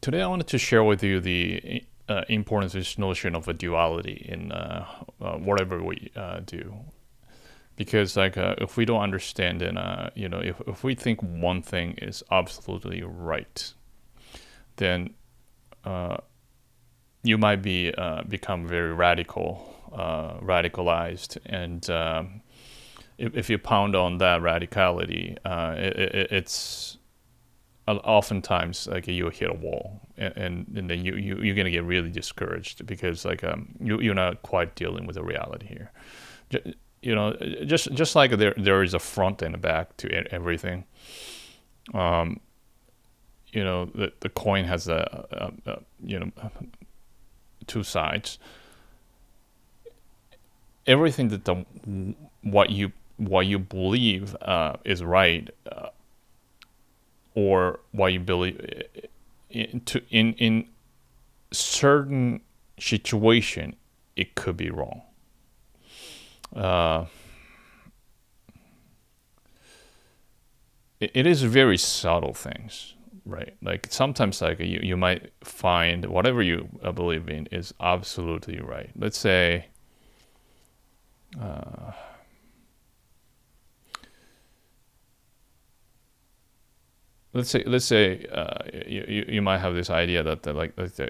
Today I wanted to share with you the importance of this notion of a duality in whatever we do. Because if we don't understand and if we think one thing is absolutely right, then you might be become very radicalized, and if you pound on that radicality, it's oftentimes like you'll hit a wall, and then you're gonna get really discouraged because you're not quite dealing with the reality here. Just like there is a front and a back to everything. The coin has two sides. Everything that what you believe is right, or what you believe in certain situation, it could be wrong. It is very subtle things, right? Like sometimes you might find whatever you believe in is absolutely right. Let's say you might have this idea that let's say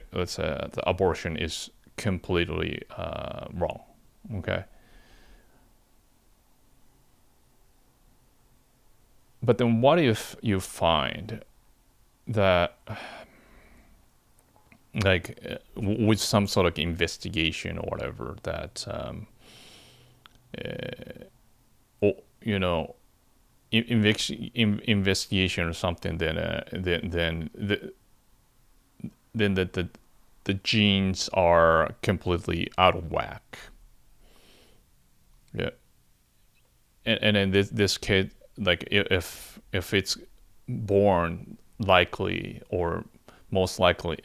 the abortion is completely wrong. Okay. But then what if you find that with some sort of investigation or whatever that investigation or something, then the genes are completely out of whack. Yeah. And in this kid, like if it's born, likely or most likely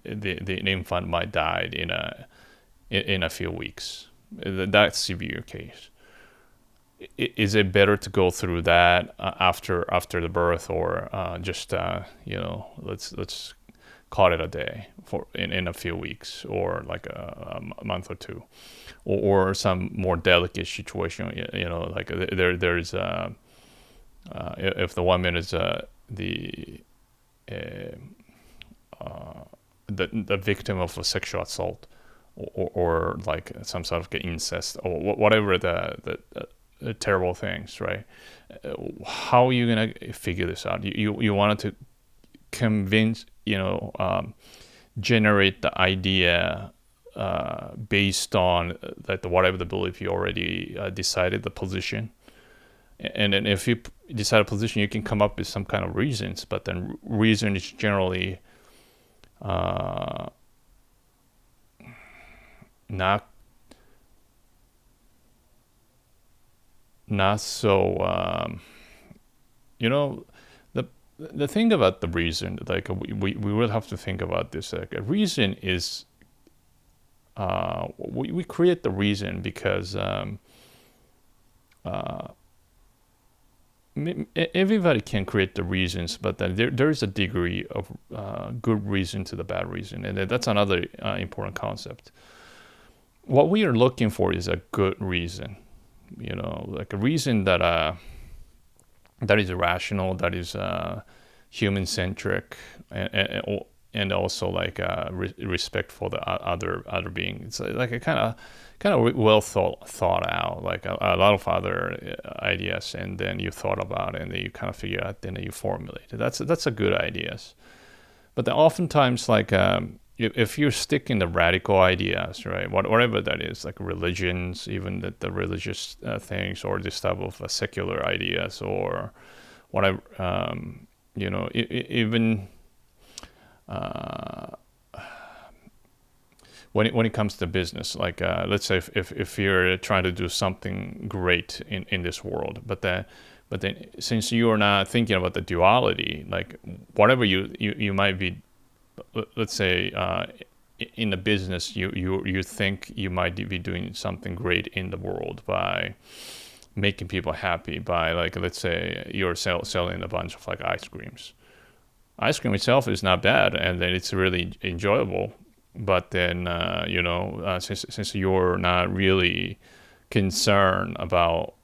the infant might die in a few weeks. That's severe case. Is it better to go through that after the birth, or just let's call it a day in a few weeks, or like a month or two, or some more delicate situation? Like there's if the woman is the victim of a sexual assault, or like some sort of incest, or whatever the terrible things, right? How are you gonna figure this out? You wanted to convince, generate the idea based on that whatever the belief you already decided the position, and then if you decide a position, you can come up with some kind of reasons, but then reason is generally not so the thing about the reason, like we will have to think about this. Like a reason is we create the reason because everybody can create the reasons, but then there is a degree of good reason to the bad reason, and that's another important concept. What we are looking for is a good reason, like a reason that is rational, that is human centric, and also like respect for the other being. It's like a kind of well thought out, like a lot of other ideas, and then you thought about it, and then you kind of figure out, then you formulate it. That's a good ideas. But then oftentimes, like if you stick in the radical ideas, right, whatever that is, like religions, even the religious things, or this type of secular ideas, or whatever, even when it comes to business, like let's say if you're trying to do something great in this world, but then since you are not thinking about the duality, like whatever you might be, let's say in the business, you think you might be doing something great in the world by making people happy, by, like, let's say you're selling a bunch of like ice creams, ice cream itself is not bad, and then it's really enjoyable. But then, since you're not really concerned about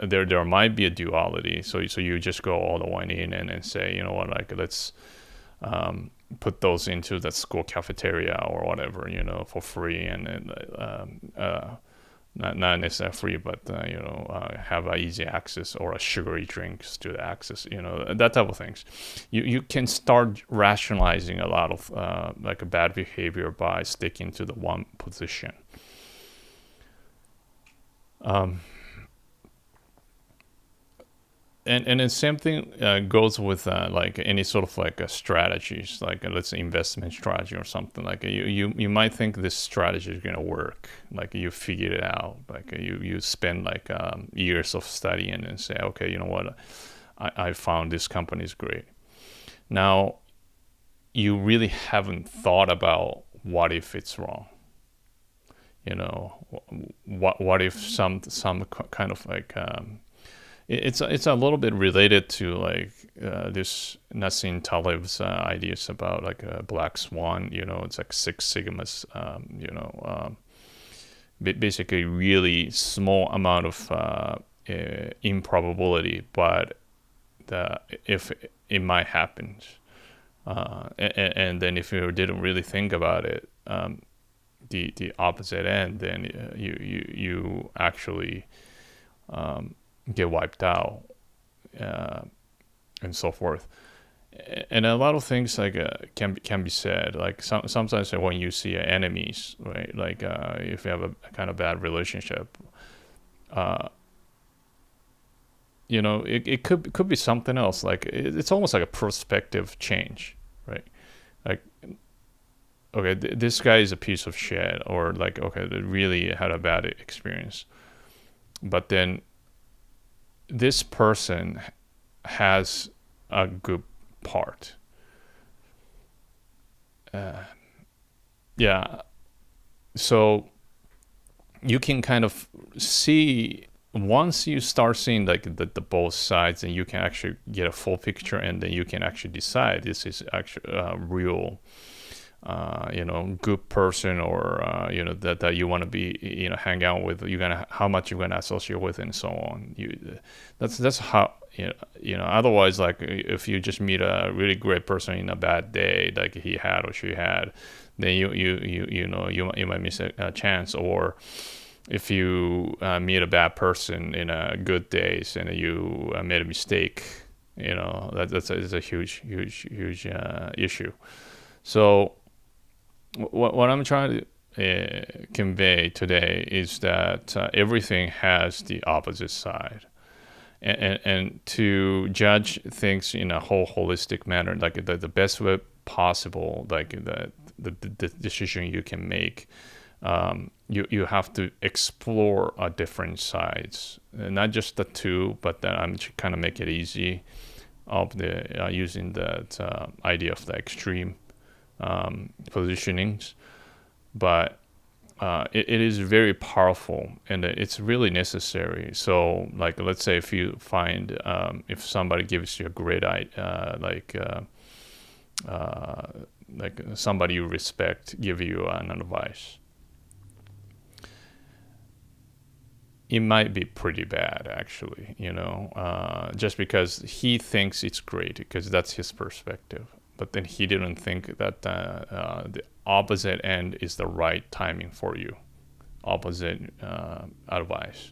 there might be a duality, so you just go all the way in and say, you know what, like let's put those into the school cafeteria or whatever, for free, and not necessarily free, but have a easy access or a sugary drinks to the access, that type of things. You can start rationalizing a lot of like a bad behavior by sticking to the one position. And the same thing goes with like any sort of like strategies, like let's say investment strategy or something. Like you might think this strategy is gonna work, like you figured it out, like you spend like years of studying and say, okay, you know what, I found this company is great. Now you really haven't thought about what if it's wrong. What if some kind of like it's a little bit related to like this Nassim Taleb's ideas about like a black swan. It's like Six Sigmas. Basically, really small amount of improbability, but if it might happen, and then if you didn't really think about it, the opposite end, then you actually get wiped out, and so forth. And a lot of things like can be said. Like sometimes when you see enemies, right? Like if you have a kind of bad relationship, it could be something else. Like it's almost like a perspective change, right? Like, okay, this guy is a piece of shit, or like, okay, they really had a bad experience, but then this person has a good part. Yeah. So you can kind of see, once you start seeing like the both sides, and you can actually get a full picture, and then you can actually decide this is actually a real good person, or that you want to be, hang out with, how much you're gonna associate with, and so on. That's how, otherwise, like if you just meet a really great person in a bad day, like he had or she had, then you might miss a chance. Or if you meet a bad person in a good days, and you made a mistake, that's a huge issue. So what I'm trying to convey today is that everything has the opposite side, and to judge things in a whole holistic manner, like the best way possible, like the decision you can make, you have to explore different sides, not just the two, but then I'm kind of make it easy of the using that idea of the extreme positionings, but it is very powerful, and it's really necessary. So like, let's say if you find if somebody gives you a great idea, like somebody you respect give you an advice, it might be pretty bad, actually, just because he thinks it's great, because that's his perspective. But then he didn't think that the opposite end is the right timing for you, opposite advice.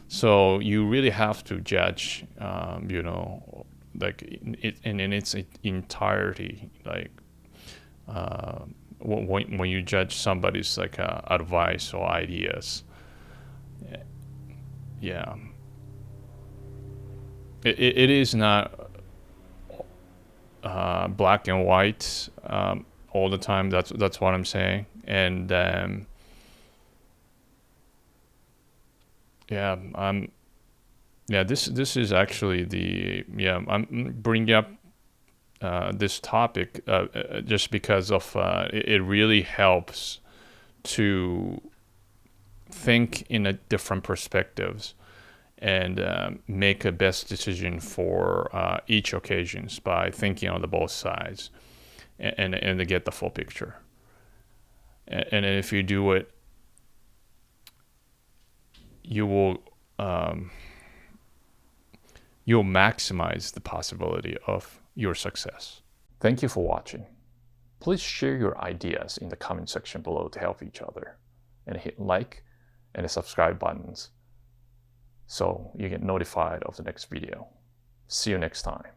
So you really have to judge, like in its entirety, like when you judge somebody's like advice or ideas. Yeah, it is not black and white all the time. That's what I'm saying. And this is actually I'm bringing up this topic just because of it really helps to think in a different perspectives, and make a best decision for each occasions by thinking on the both sides and to get the full picture. And if you do it, you'll maximize the possibility of your success. Thank you for watching. Please share your ideas in the comment section below to help each other, and hit like and the subscribe buttons so you get notified of the next video. See you next time.